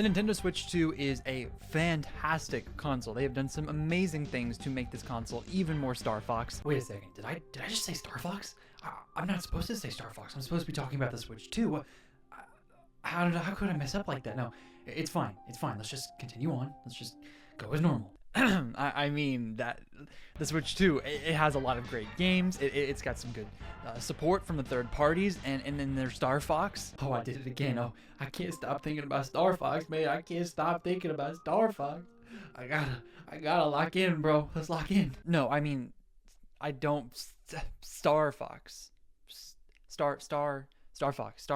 The Nintendo Switch 2 is a fantastic console. They have done some amazing things to make this console even more Star Fox. Wait a second, did I just say Star Fox? I'm not supposed to say Star Fox. I'm supposed to be talking about the Switch 2. How could I mess up like that? No, it's fine. It's fine. Let's just continue on. Let's just go as normal. I mean that the Switch 2, it has a lot of great games. It's got some good support from the third parties, and then there's Star Fox. Oh, I did it again. Oh, I can't stop thinking about Star Fox, man. I can't stop thinking about Star Fox. I gotta lock in, bro. Let's lock in. No, I mean, I don't. Star Fox. Star Fox.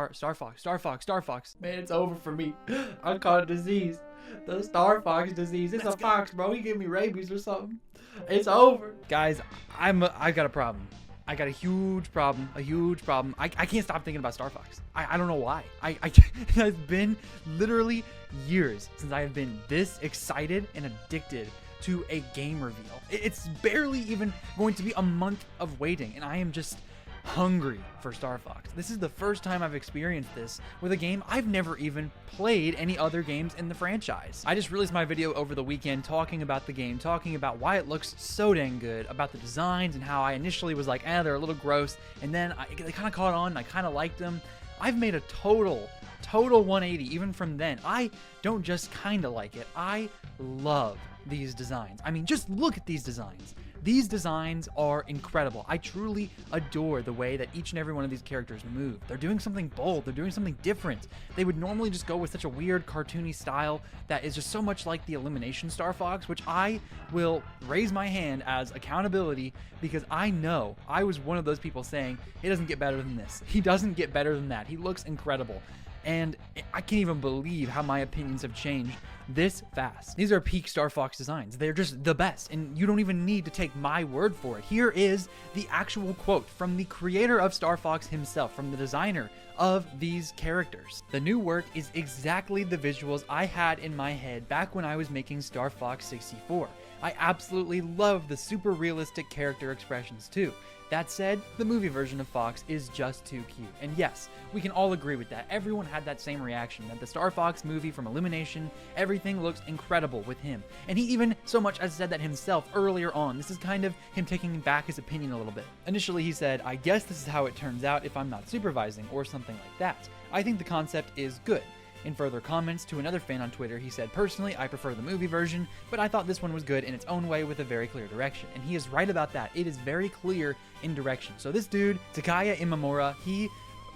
Man, it's over for me. I caught a disease. The Star Fox disease. It's a fox, bro. He gave me rabies or something. It's over. Guys, I got a problem. I got a huge problem. I can't stop thinking about Star Fox. I don't know why. It's been literally years since I have been this excited and addicted to a game reveal. It's barely even going to be a month of waiting, and I am just hungry for Star Fox. This is the first time I've experienced this with a game I've never even played any other games in the franchise. I just released my video over the weekend talking about the game, talking about why it looks so dang good, about the designs and how I initially was like, they're a little gross, and then they kind of caught on and I kind of liked them. I've made a total 180 even from then. I don't just kind of like it. I love these designs. I mean, just look at these designs. These designs are incredible. I truly adore the way that each and every one of these characters move. They're doing something bold. They're doing something different. They would normally just go with such a weird cartoony style that is just so much like the Illumination Star Fox, which I will raise my hand as accountability because I know I was one of those people saying, it doesn't get better than this. He doesn't get better than that. He looks incredible. And I can't even believe how my opinions have changed this fast. These are peak Star Fox designs. They're just the best, and you don't even need to take my word for it. Here is the actual quote from the creator of Star Fox himself, from the designer of these characters. The new work is exactly the visuals I had in my head back when I was making Star Fox 64. I absolutely love the super realistic character expressions too. That said, the movie version of Fox is just too cute. And yes, we can all agree with that. Everyone had that same reaction, that the Star Fox movie from Illumination, everything looks incredible with him. And he even so much as said that himself earlier on. This is kind of him taking back his opinion a little bit. Initially he said, I guess this is how it turns out if I'm not supervising, or something like that. I think the concept is good. In further comments to another fan on Twitter, he said, personally, I prefer the movie version, but I thought this one was good in its own way with a very clear direction. And he is right about that. It is very clear in direction. So this dude, Takaya Imamura, he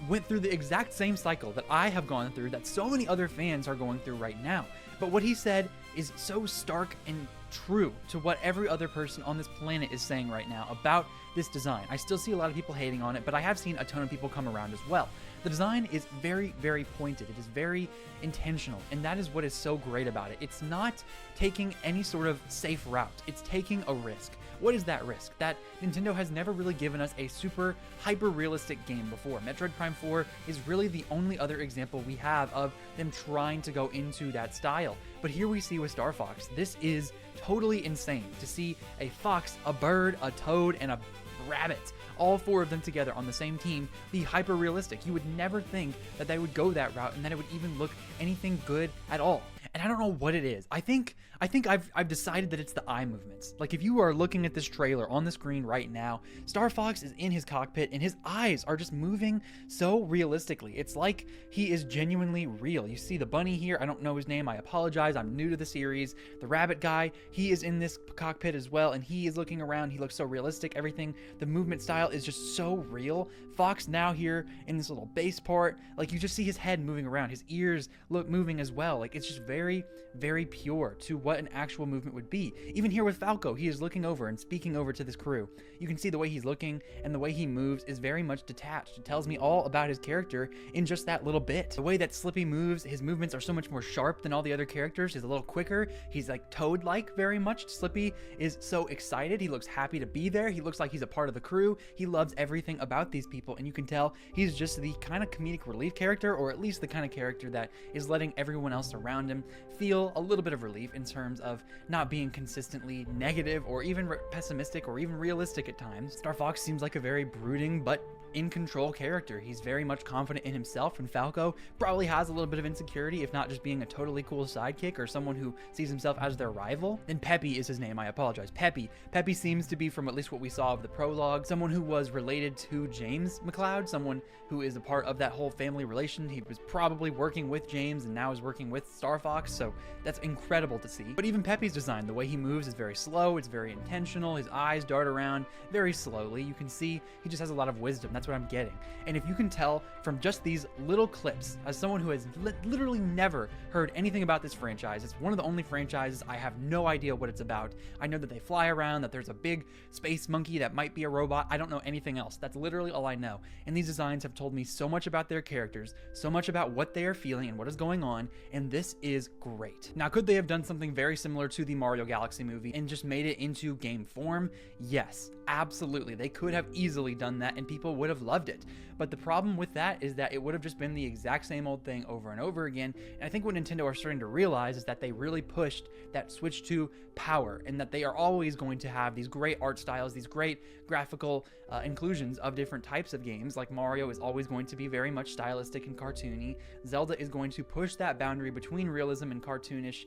went through the exact same cycle that I have gone through, that so many other fans are going through right now. But what he said is so stark and true to what every other person on this planet is saying right now about this design. I still see a lot of people hating on it, but I have seen a ton of people come around as well. The design is very, very pointed. It is very intentional, and that is what is so great about it. It's not taking any sort of safe route. It's taking a risk. What is that risk? That Nintendo has never really given us a super hyper-realistic game before. Metroid Prime 4 is really the only other example we have of them trying to go into that style. But here we see with Star Fox, this is totally insane to see a fox, a bird, a toad, and a rabbit, all four of them together on the same team, be hyper realistic. You would never think that they would go that route and that it would even look anything good at all. And I don't know what it is. I think I've decided that it's the eye movements. Like, if you are looking at this trailer on the screen right now, Star Fox is in his cockpit and his eyes are just moving so realistically. It's like he is genuinely real. You see the bunny here. I don't know his name. I apologize. I'm new to the series. The rabbit guy, he is in this cockpit as well, and he is looking around. He looks so realistic. Everything, the movement style is just so real. Fox now here in this little base part, like, you just see his head moving around. His ears look moving as well. Like, it's just very, very pure to what an actual movement would be. Even here with Falco, he is looking over and speaking over to this crew. You can see the way he's looking and the way he moves is very much detached. It tells me all about his character in just that little bit. The way that Slippy moves, his movements are so much more sharp than all the other characters. He's a little quicker. He's like Toad-like very much. Slippy is so excited. He looks happy to be there. He looks like he's a part of the crew. He loves everything about these people, and you can tell he's just the kind of comedic relief character, or at least the kind of character that is letting everyone else around him feel a little bit of relief in terms of not being consistently negative or even pessimistic or even realistic at times. Star Fox seems like a very brooding but in control character. He's very much confident in himself, and Falco probably has a little bit of insecurity, if not just being a totally cool sidekick or someone who sees himself as their rival. Then Peppy is his name, I apologize. Peppy seems to be, from at least what we saw of the prologue, someone who was related to James McCloud, someone who is a part of that whole family relation. He was probably working with James and now is working with Star Fox, so that's incredible to see. But even Peppy's design, the way he moves is very slow, it's very intentional, his eyes dart around very slowly. You can see he just has a lot of wisdom. That's what I'm getting. And if you can tell from just these little clips, as someone who has literally never heard anything about this franchise, it's one of the only franchises I have no idea what it's about. I know that they fly around, that there's a big space monkey that might be a robot. I don't know anything else. That's literally all I know. And these designs have told me so much about their characters, so much about what they are feeling and what is going on, and this is great. Now, could they have done something very similar to the Mario Galaxy movie and just made it into game form? Yes, absolutely. They could have easily done that and people would have loved it. But the problem with that is that it would have just been the exact same old thing over and over again. And I think what Nintendo are starting to realize is that they really pushed that switch to power, and that they are always going to have these great art styles, these great graphical inclusions of different types of games. Like Mario is always going to be very much stylistic and cartoony. Zelda is going to push that boundary between realism and cartoonish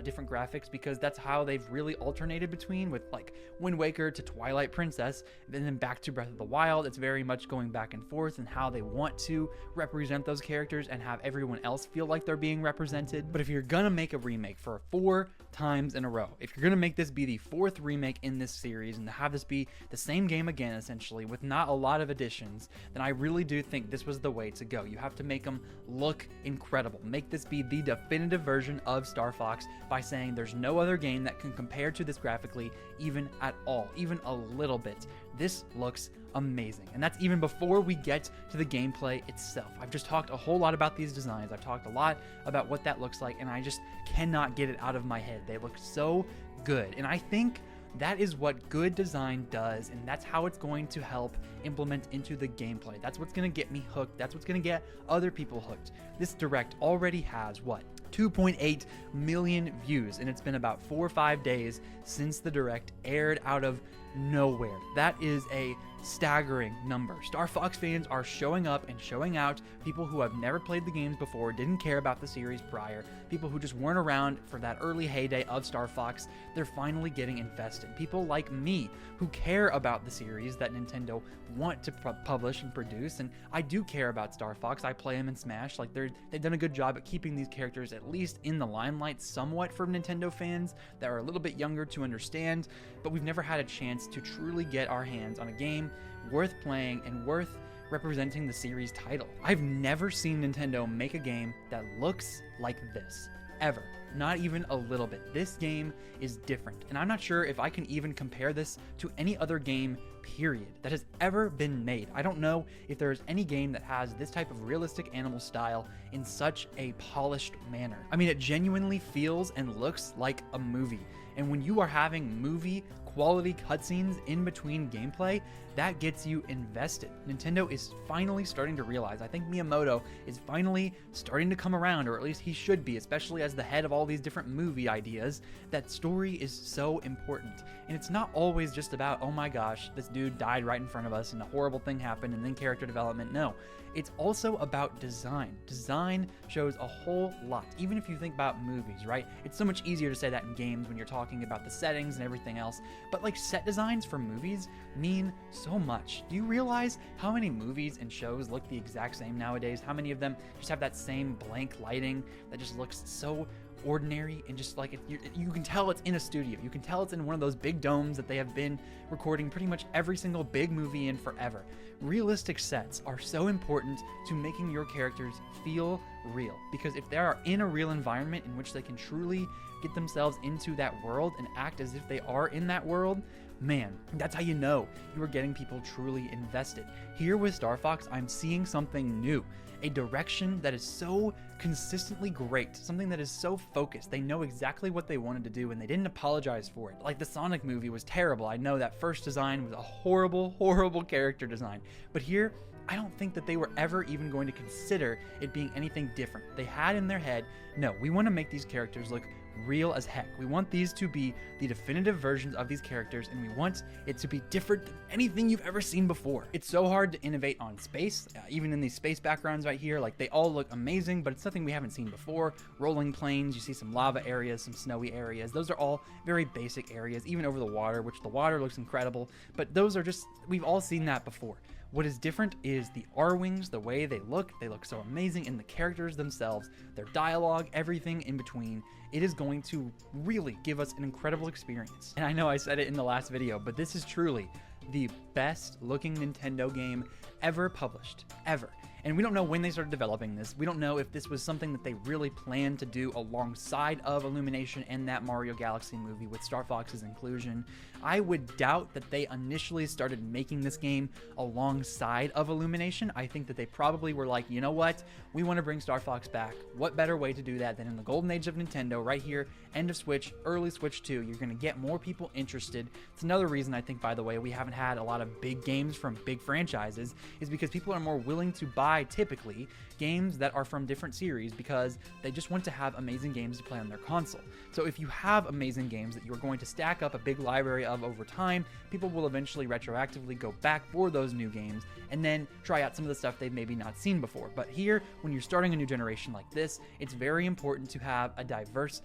different graphics, because that's how they've really alternated between, with like Wind Waker to Twilight Princess, and then back to Breath of the Wild. It's very much going back and forth and how they want to represent those characters and have everyone else feel like they're being represented. But if you're gonna make a remake for 4 times in a row, if you're gonna make this be the 4th remake in this series and to have this be the same game again essentially with not a lot of additions, then I really do think this was the way to go. You have to make them look incredible. Make this be the definitive version of Star Fox by saying there's no other game that can compare to this graphically, even at all, even a little bit. This looks amazing. And that's even before we get to the gameplay itself. I've just talked a whole lot about these designs. I've talked a lot about what that looks like, and I just cannot get it out of my head. They look so good. And I think that is what good design does, and that's how it's going to help implement into the gameplay. That's what's going to get me hooked. That's what's going to get other people hooked. This Direct already has, what, 2.8 million views, and it's been about 4 or 5 days since the Direct aired out of nowhere. That is a staggering number. Star Fox fans are showing up and showing out. People who have never played the games before, didn't care about the series prior, people who just weren't around for that early heyday of Star Fox, they're finally getting invested. People like me who care about the series that Nintendo want to publish and produce, and I do care about Star Fox. I play them in Smash. Like they've done a good job at keeping these characters at least in the limelight somewhat for Nintendo fans that are a little bit younger to understand, but we've never had a chance to truly get our hands on a game worth playing and worth representing the series title. I've never seen Nintendo make a game that looks like this, ever. Not even a little bit. This game is different, and I'm not sure if I can even compare this to any other game, period, that has ever been made. I don't know if there is any game that has this type of realistic animal style in such a polished manner. I mean, it genuinely feels and looks like a movie. And when you are having movie quality cutscenes in between gameplay, that gets you invested. Nintendo is finally starting to realize, I think Miyamoto is finally starting to come around, or at least he should be, especially as the head of all these different movie ideas, that story is so important. And it's not always just about, oh my gosh, this dude died right in front of us and a horrible thing happened and then character development. No, it's also about design. Design shows a whole lot, even if you think about movies, right? It's so much easier to say that in games when you're talking about the settings and everything else, but like set designs for movies mean so much. Do you realize how many movies and shows look the exact same nowadays? How many of them just have that same blank lighting that just looks so ordinary, and just like you can tell it's in a studio. You can tell it's in one of those big domes that they have been recording pretty much every single big movie in forever. Realistic sets are so important to making your characters feel real, because if they are in a real environment in which they can truly get themselves into that world and act as if they are in that world, man, that's how you know you are getting people truly invested. Here with Star Fox, I'm seeing something new, a direction that is so consistently great, something that is so focused. They know exactly what they wanted to do and they didn't apologize for it. Like the Sonic movie was terrible. I know that first design was a horrible, horrible character design, but here, I don't think that they were ever even going to consider it being anything different. They had in their head, no, we want to make these characters look real as heck. We want these to be the definitive versions of these characters, and we want it to be different than anything you've ever seen before. It's so hard to innovate on space, even in these space backgrounds right here. Like, they all look amazing, but it's something we haven't seen before. Rolling plains, you see some lava areas, some snowy areas. Those are all very basic areas, even over the water, which the water looks incredible, but those are just, we've all seen that before. What is different is the R-Wings, the way they look so amazing, and the characters themselves, their dialogue, everything in between. It is going to really give us an incredible experience. And I know I said it in the last video, but this is truly the best looking Nintendo game ever published, ever. And we don't know when they started developing this. We don't know if this was something that they really planned to do alongside of Illumination and that Mario Galaxy movie with Star Fox's inclusion. I would doubt that they initially started making this game alongside of Illumination. I think that they probably were like, you know what? We want to bring Star Fox back. What better way to do that than in the golden age of Nintendo right here, end of Switch, early Switch 2. You're going to get more people interested. It's another reason I think, by the way, we haven't had a lot of big games from big franchises, is because people are more willing to buy typically games that are from different series because they just want to have amazing games to play on their console. So if you have amazing games that you're going to stack up a big library of over time, people will eventually retroactively go back for those new games and then try out some of the stuff they've maybe not seen before. But here, when you're starting a new generation like this, it's very important to have a diverse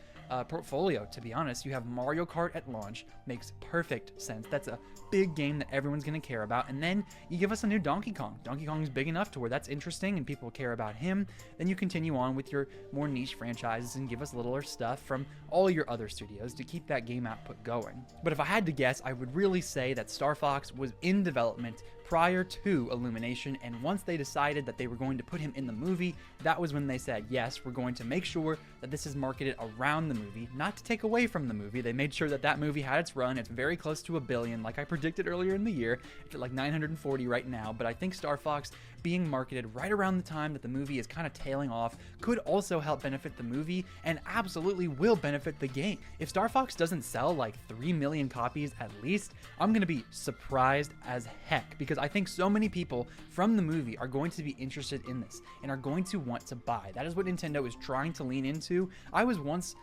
portfolio. To be honest, you have Mario Kart at launch, makes perfect sense. That's a big game that everyone's going to care about. And then you give us a new Donkey Kong. Donkey Kong is big enough to where that's interesting and people care about him. Then you continue on with your more niche franchises and give us littler stuff from all your other studios to keep that game output going. But if I had to guess, I would really say that Star Fox was in development prior to Illumination, and once they decided that they were going to put him in the movie, that was when they said, yes, we're going to make sure that this is marketed around the movie, not to take away from the movie. They made sure that that movie had its run. It's very close to 1 billion, like I predicted earlier in the year. It's at like 940 right now, but I think Star Fox being marketed right around the time that the movie is kind of tailing off could also help benefit the movie and absolutely will benefit the game. If Star Fox doesn't sell like 3 million copies at least, I'm gonna be surprised as heck, because I think so many people from the movie are going to be interested in this and are going to want to buy. That is what Nintendo is trying to lean into. I was once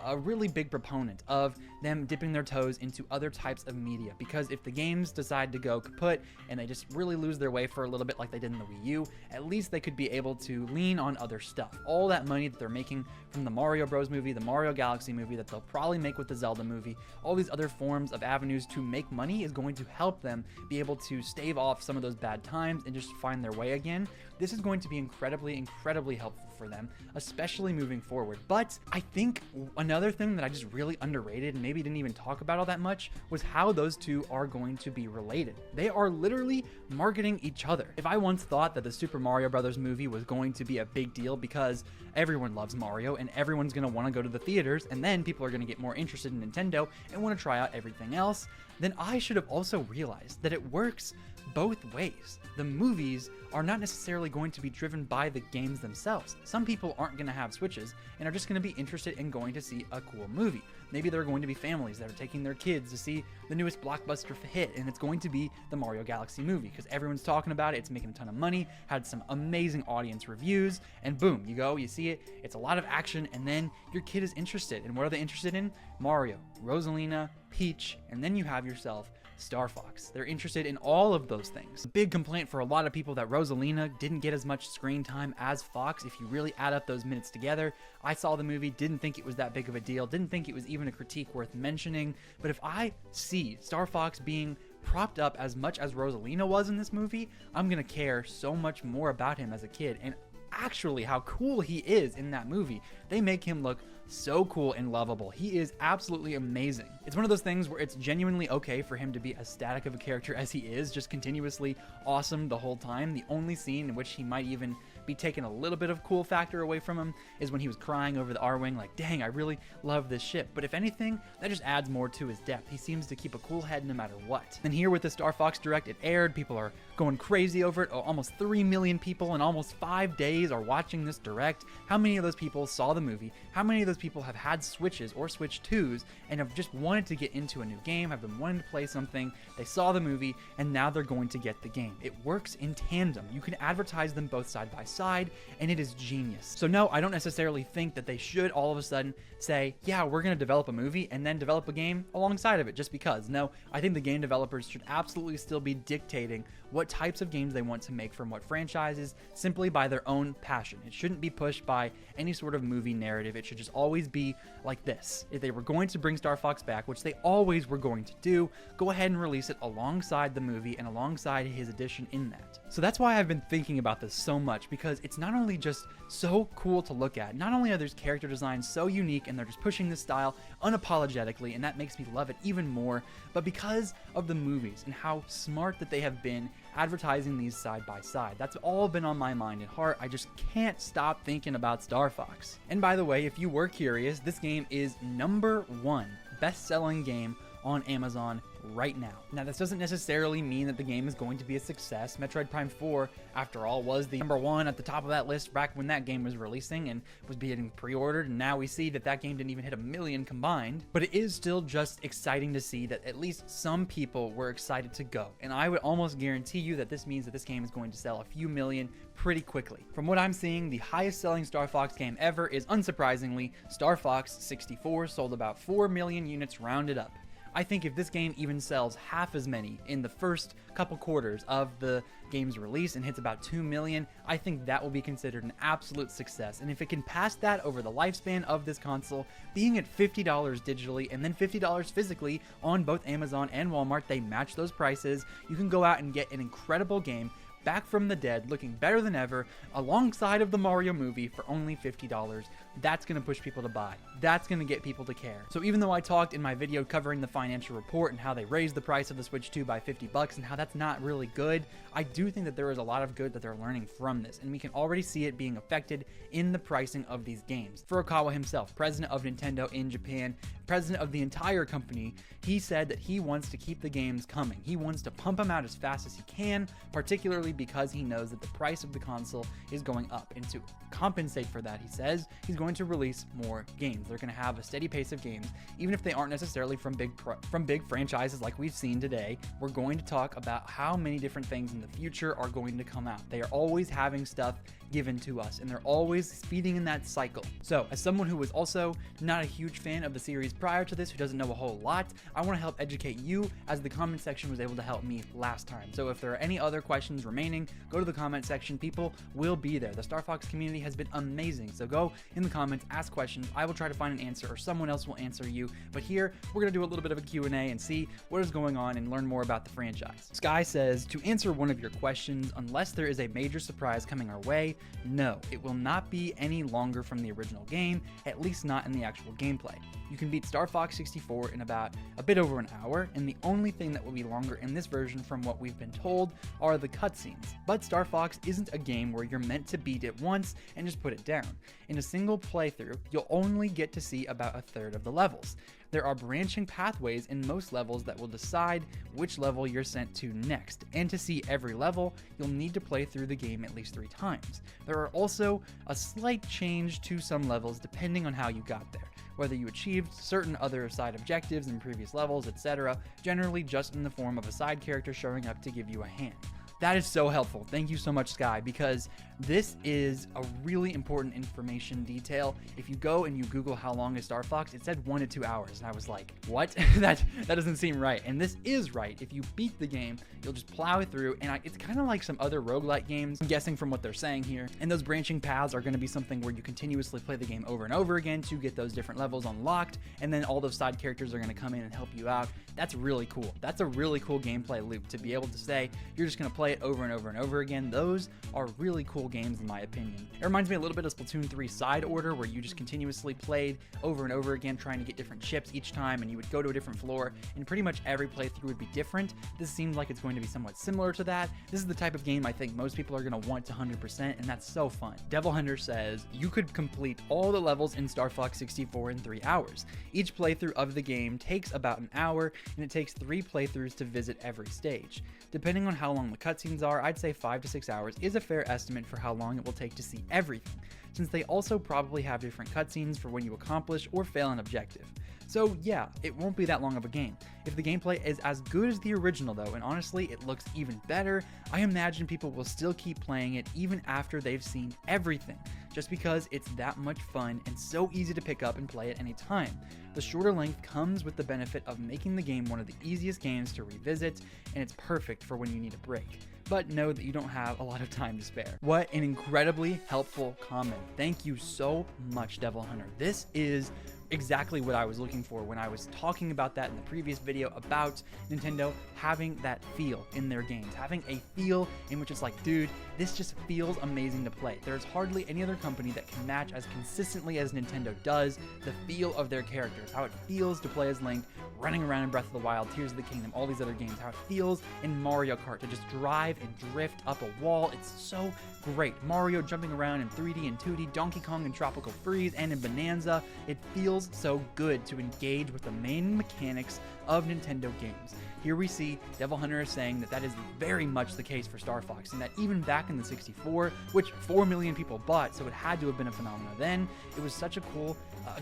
a really big proponent of them dipping their toes into other types of media, because if the games decide to go kaput and they just really lose their way for a little bit like they did in the Wii U, at least they could be able to lean on other stuff. All that money that they're making from the Mario Bros movie, the Mario Galaxy movie, that they'll probably make with the Zelda movie, all these other forms of avenues to make money is going to help them be able to stave off some of those bad times and just find their way again. This is going to be incredibly, incredibly helpful for them, especially moving forward. But I think another thing that I just really underrated and maybe didn't even talk about all that much was how those two are going to be related. They are literally marketing each other. If I once thought that the Super Mario Brothers movie was going to be a big deal because everyone loves Mario and everyone's going to want to go to the theaters, and then people are going to get more interested in Nintendo and want to try out everything else, then I should have also realized that it works both ways. The movies are not necessarily going to be driven by the games themselves. Some people aren't going to have Switches and are just going to be interested in going to see a cool movie. Maybe there are going to be families that are taking their kids to see the newest blockbuster hit, and it's going to be the Mario Galaxy movie because everyone's talking about it. It's making a ton of money, had some amazing audience reviews, and boom, you go, you see it, it's a lot of action, and then your kid is interested. And what are they interested in? Mario, Rosalina, Peach, and then you have yourself Star Fox. They're interested in all of those things. Big complaint for a lot of people that Rosalina didn't get as much screen time as Fox. If you really add up those minutes together, I saw the movie, didn't think it was that big of a deal, didn't think it was even a critique worth mentioning. But if I see Star Fox being propped up as much as Rosalina was in this movie, I'm gonna care so much more about him as a kid, and actually how cool he is in that movie. They make him look so cool and lovable. He is absolutely amazing. It's one of those things where it's genuinely okay for him to be as static of a character as he is, just continuously awesome the whole time. The only scene in which he might even be taking a little bit of cool factor away from him is when he was crying over the R-Wing, like, dang, I really love this ship. But if anything, that just adds more to his depth. He seems to keep a cool head no matter what. And here with the Star Fox Direct, it aired, people are going crazy over it. Almost 3 million people in almost 5 days are watching this Direct. How many of those people saw the movie? How many of those people have had Switches or Switch 2s and have just wanted to get into a new game, have been wanting to play something, they saw the movie, and now they're going to get the game? It works in tandem. You can advertise them both side by side, and it is genius. So no, I don't necessarily think that they should all of a sudden say, yeah, we're going to develop a movie and then develop a game alongside of it just because. No, I think the game developers should absolutely still be dictating what types of games they want to make from what franchises simply by their own passion. It shouldn't be pushed by any sort of movie narrative. It should just always be like this. If they were going to bring Star Fox back, which they always were going to do, go ahead and release it alongside the movie and alongside his addition in that. So that's why I've been thinking about this so much, because it's not only just so cool to look at, not only are these character designs so unique and they're just pushing this style unapologetically, and that makes me love it even more, but because of the movies and how smart that they have been advertising these side by side. That's all been on my mind and heart. I just can't stop thinking about Star Fox. And by the way, if you were curious, this game is #1 best-selling game on Amazon right now. Now, this doesn't necessarily mean that the game is going to be a success. Metroid Prime 4, after all, was the #1 at the top of that list back when that game was releasing and was being pre-ordered, and now we see that that game didn't even hit 1 million combined. But it is still just exciting to see that at least some people were excited to go, and I would almost guarantee you that this means that this game is going to sell a few million pretty quickly. From what I'm seeing, the highest selling Star Fox game ever is, unsurprisingly, Star Fox 64, sold about 4 million units rounded up. I think if this game even sells half as many in the first couple quarters of the game's release and hits about 2 million, I think that will be considered an absolute success. And if it can pass that over the lifespan of this console, being at $50 digitally and then $50 physically on both Amazon and Walmart, they match those prices, you can go out and get an incredible game back from the dead, looking better than ever, alongside of the Mario movie for only $50. That's going to push people to buy. That's going to get people to care. So even though I talked in my video covering the financial report and how they raised the price of the Switch 2 by $50 and how that's not really good, I do think that there is a lot of good that they're learning from this, and we can already see it being affected in the pricing of these games. Furukawa himself, president of Nintendo in Japan, president of the entire company, he said that he wants to keep the games coming. He wants to pump them out as fast as he can, particularly because he knows that the price of the console is going up. And to compensate for that, he says he's going to release more games. They're going to have a steady pace of games, even if they aren't necessarily from big franchises like we've seen today. We're going to talk about how many different things in the future are going to come out. They are always having stuff given to us, and they're always speeding in that cycle. So, as someone who was also not a huge fan of the series prior to this, who doesn't know a whole lot, I want to help educate you, as the comment section was able to help me last time. So if there are any other questions remaining, go to the comment section. People will be there. The Star Fox community has been amazing, so go in the comments, ask questions. I will try to find an answer, or someone else will answer you. But here, we're going to do a little bit of a Q&A and see what is going on and learn more about the franchise. Sky says, to answer one of your questions, unless there is a major surprise coming our way, no, it will not be any longer from the original game, at least not in the actual gameplay. You can beat Star Fox 64 in about a bit over an hour, and the only thing that will be longer in this version from what we've been told are the cutscenes. But Star Fox isn't a game where you're meant to beat it once and just put it down. In a single playthrough, you'll only get to see about a third of the levels. There are branching pathways in most levels that will decide which level you're sent to next, and to see every level, you'll need to play through the game at least 3 times. There are also a slight change to some levels depending on how you got there, whether you achieved certain other side objectives in previous levels, etc., generally just in the form of a side character showing up to give you a hand. That is so helpful. Thank you so much, Sky, because this is a really important information detail. If you go and you Google how long is Star Fox, it said 1 to 2 hours, and I was like, what? that doesn't seem right. And this is right. If you beat the game, you'll just plow it through, and it's kind of like some other roguelike games, I'm guessing from what they're saying here. And those branching paths are going to be something where you continuously play the game over and over again to get those different levels unlocked, and then all those side characters are going to come in and help you out. That's really cool. That's a really cool gameplay loop to be able to say you're just going to play it over and over and over again. Those are really cool games in my opinion. It reminds me a little bit of Splatoon 3 Side Order, where you just continuously played over and over again trying to get different chips each time, and you would go to a different floor, and pretty much every playthrough would be different. This seems like it's going to be somewhat similar to that. This is the type of game I think most people are going to want to 100%, and that's so fun. Devil Hunter says, you could complete all the levels in Star Fox 64 in 3 hours. Each playthrough of the game takes about an hour, and it takes 3 playthroughs to visit every stage. Depending on how long the cutscenes are, I'd say 5 to 6 hours is a fair estimate for how long it will take to see everything, since they also probably have different cutscenes for when you accomplish or fail an objective. So yeah, it won't be that long of a game. If the gameplay is as good as the original though, and honestly it looks even better, I imagine people will still keep playing it even after they've seen everything, just because it's that much fun and so easy to pick up and play at any time. The shorter length comes with the benefit of making the game one of the easiest games to revisit, and it's perfect for when you need a break. But know that you don't have a lot of time to spare. What an incredibly helpful comment. Thank you so much, Devil Hunter. This is exactly what I was looking for when I was talking about that in the previous video about Nintendo having that feel in their games, having a feel in which it's like, dude, this just feels amazing to play. There's hardly any other company that can match as consistently as Nintendo does the feel of their characters, how it feels to play as Link, running around in Breath of the Wild, Tears of the Kingdom, all these other games, how it feels in Mario Kart to just drive and drift up a wall. It's so great. Mario jumping around in 3D and 2D, Donkey Kong in Tropical Freeze, and in Bonanza. It feels so good to engage with the main mechanics of Nintendo games. Here we see Devil Hunter is saying that that is very much the case for Star Fox, and that even back in the 64, which 4 million people bought, so it had to have been a phenomenon then, it was such a cool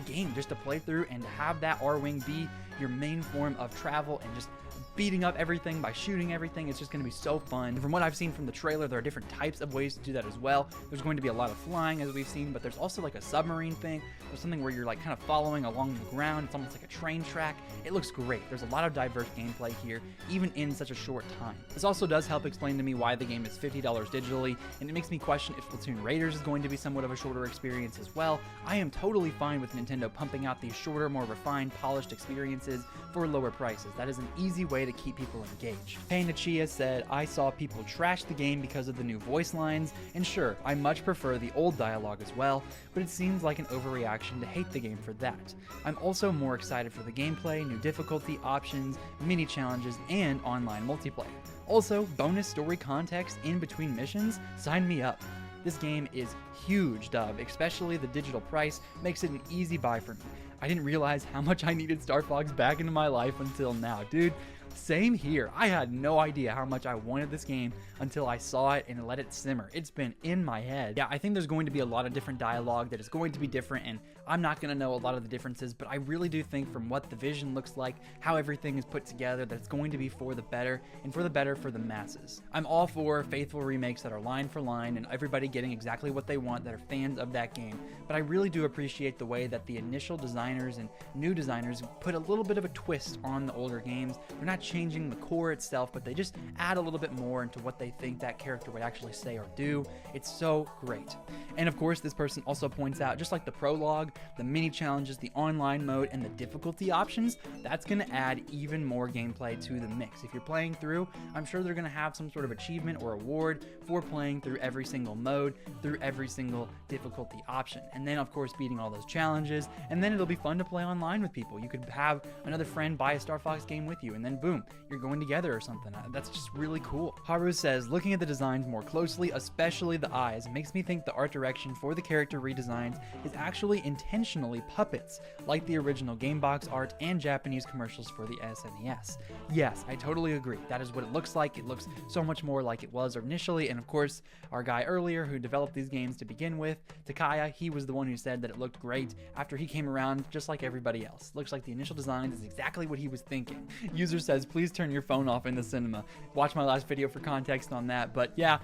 game just to play through and to have that R-Wing be your main form of travel and just beating up everything by shooting everything. It's just going to be so fun. From what I've seen from the trailer, there are different types of ways to do that as well. There's going to be a lot of flying, as we've seen, but there's also like a submarine thing. There's something where you're like kind of following along the ground. It's almost like a train track. It looks great. There's a lot of diverse gameplay here, even in such a short time. This also does help explain to me why the game is $50 digitally, and it makes me question if Splatoon Raiders is going to be somewhat of a shorter experience as well. I am totally fine with Nintendo pumping out these shorter, more refined, polished experiences for lower prices. That is an easy way to keep people engaged. Payne Chia said, I saw people trash the game because of the new voice lines, and sure, I much prefer the old dialogue as well, but it seems like an overreaction to hate the game for that. I'm also more excited for the gameplay, new difficulty options, mini challenges, and online multiplayer. Also, bonus story context in between missions? Sign me up. This game is huge, dub, especially the digital price makes it an easy buy for me. I didn't realize how much I needed Star Fox back into my life until now, dude. Same here. I had no idea how much I wanted this game until I saw it and let it simmer. It's been in my head. Yeah, I think there's going to be a lot of different dialogue that is going to be different, and I'm not going to know a lot of the differences, but I really do think from what the vision looks like, how everything is put together, that it's going to be for the better, and for the better for the masses. I'm all for faithful remakes that are line for line and everybody getting exactly what they want that are fans of that game, but I really do appreciate the way that the initial designers and new designers put a little bit of a twist on the older games. They're not changing the core itself, but they just add a little bit more into what they think that character would actually say or do. It's so great. And of course, this person also points out, just like the prologue, the mini challenges, the online mode, and the difficulty options, that's going to add even more gameplay to the mix. If you're playing through, I'm sure they're going to have some sort of achievement or award for playing through every single mode, through every single difficulty option. And then, of course, beating all those challenges, and then it'll be fun to play online with people. You could have another friend buy a Star Fox game with you, and then boom, you're going together or something. That's just really cool. Haru says, looking at the designs more closely, especially the eyes, makes me think the art direction for the character redesigns is actually intentionally puppets, like the original Gamebox art and Japanese commercials for the SNES. Yes, I totally agree. That is what it looks like. It looks so much more like it was initially, and of course, our guy earlier who developed these games to begin with, Takaya, he was the one who said that it looked great after he came around just like everybody else. Looks like the initial design is exactly what he was thinking. User says, please turn your phone off in the cinema. Watch my last video for context on that, but yeah,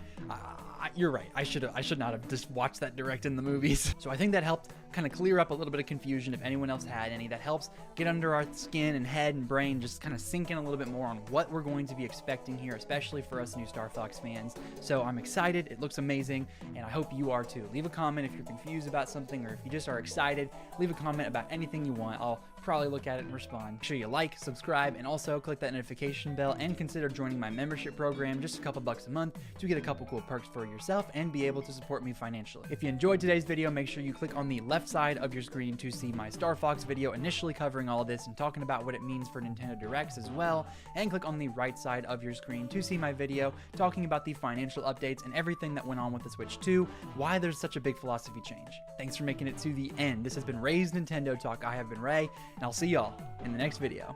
you're right. I should not have just watched that direct in the movies. So I think that helped kind of clear up a little bit of confusion if anyone else had any. That helps get under our skin and head and brain, just kind of sink in a little bit more on what we're going to be expecting here, especially for us new Star Fox fans. So I'm excited. It looks amazing, and I hope you are too. Leave a comment if you're confused about something, or if you just are excited. Leave a comment about anything you want. I'll probably look at it and respond. Make sure you like, subscribe, and also click that notification bell, and consider joining my membership program, just a couple bucks a month, to get a couple cool perks for yourself and be able to support me financially. If you enjoyed today's video, make sure you click on the left side of your screen to see my Star Fox video initially covering all of this and talking about what it means for Nintendo Directs as well, and click on the right side of your screen to see my video talking about the financial updates and everything that went on with the Switch 2, why there's such a big philosophy change. Thanks for making it to the end. This has been Ray's Nintendo Talk. I have been Ray, and I'll see y'all in the next video.